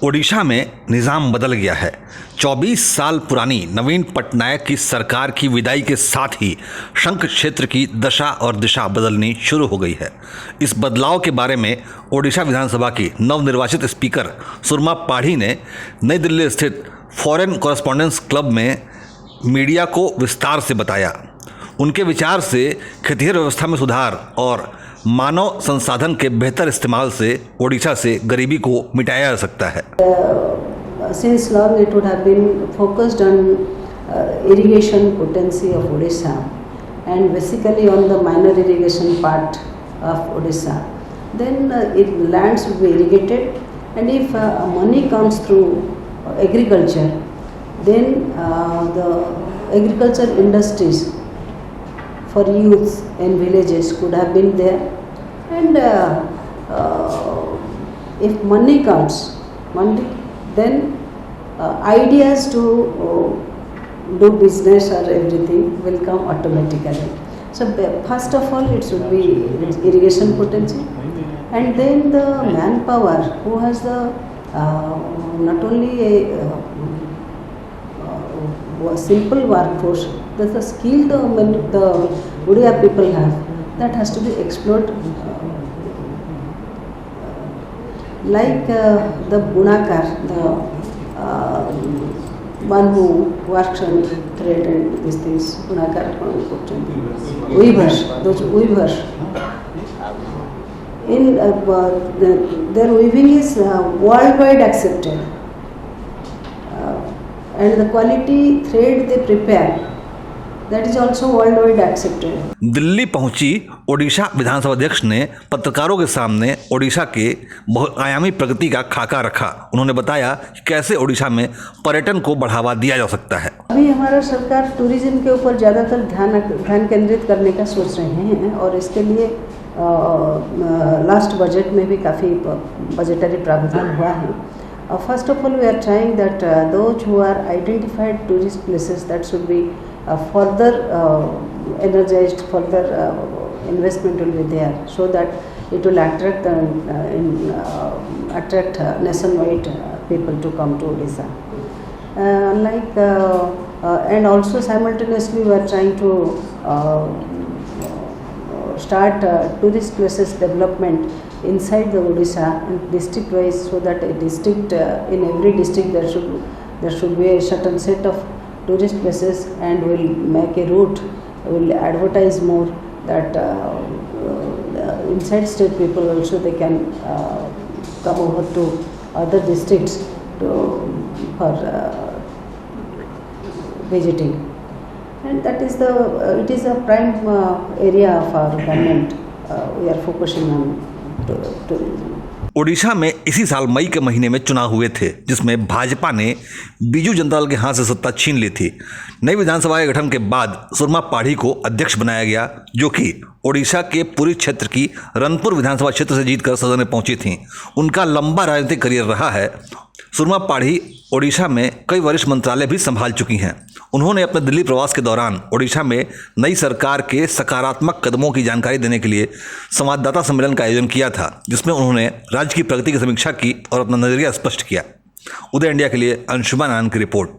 ओडिशा में निज़ाम बदल गया है। 24 साल पुरानी नवीन पटनायक की सरकार की विदाई के साथ ही शंख क्षेत्र की दशा और दिशा बदलनी शुरू हो गई है। इस बदलाव के बारे में ओडिशा विधानसभा की नवनिर्वाचित स्पीकर सुरमा पाढ़ी ने नई दिल्ली स्थित फॉरेन कॉरेस्पॉन्डेंस क्लब में मीडिया को विस्तार से बताया। उनके विचार से खेतिहर व्यवस्था में सुधार और मानव संसाधन के बेहतर इस्तेमाल से ओडिशा से गरीबी को मिटाया जा सकता है। Since long it would have been focused on irrigation potency of Odisha and basically on the minor irrigation part of Odisha. Then lands will be irrigated, and if money comes through agriculture, then the agriculture industries for youth in villages could have been there, and if money comes, then ideas to do business or everything will come automatically. So first of all it should be irrigation potency, and then the manpower who has the not only a simple workforce, there's a skill the Odia people have that has to be explored, like the bunakar, the one who works on thread and these things, bunakar, weavers, those weavers. In their weaving is worldwide accepted, and the quality thread they prepare, that is also worldwide accepted. Delhi पहुंची ओडिशा विधानसभा अध्यक्ष ने पत्रकारों के सामने ओडिशा के बहुआयामी प्रगति का खाका रखा। उन्होंने बताया कि कैसे ओडिशा में पर्यटन को बढ़ावा दिया जा सकता है। अभी हमारा सरकार टूरिज्म के ऊपर ज़्यादातर ध्यान केंद्रित करने का सोच रहे हैं, और इसके लिए लास्ट बजट में भी काफ़ी बजटरी प्रावधान हुआ है। First of all, we are trying that those who are identified tourist places, that should be further energized, further investment will be there, so that it will attract nationwide people to come to Odisha. And also simultaneously we are trying to start tourist places development inside the Odisha and district wise, so that a district in every district there should be a certain set of tourist places, and we'll make a route, we'll advertise more that inside state people also they can come over to other districts for visiting, and that is it is a prime area of our government. We are focusing on tourism. Odisha में इसी साल मई के महीने में चुनाव हुए थे, जिसमें भाजपा ने बीजू जनता दल के हाथ से सत्ता छीन ली थी। नई विधानसभा के गठन के बाद सुरमा पाढ़ी को अध्यक्ष बनाया गया, जो कि ओडिशा के पूरी क्षेत्र की रनपुर विधानसभा क्षेत्र से जीतकर सदन में पहुंची थीं। उनका लंबा राजनीतिक करियर रहा है। सुरमा पाढ़ी ओडिशा में कई वरिष्ठ मंत्रालय भी संभाल चुकी हैं। उन्होंने अपने दिल्ली प्रवास के दौरान ओडिशा में नई सरकार के सकारात्मक कदमों की जानकारी देने के लिए संवाददाता सम्मेलन का आयोजन किया था, जिसमें उन्होंने राज्य की प्रगति की समीक्षा की और अपना नजरिया स्पष्ट किया। उदय इंडिया के लिए अंशुमान आनंद की रिपोर्ट।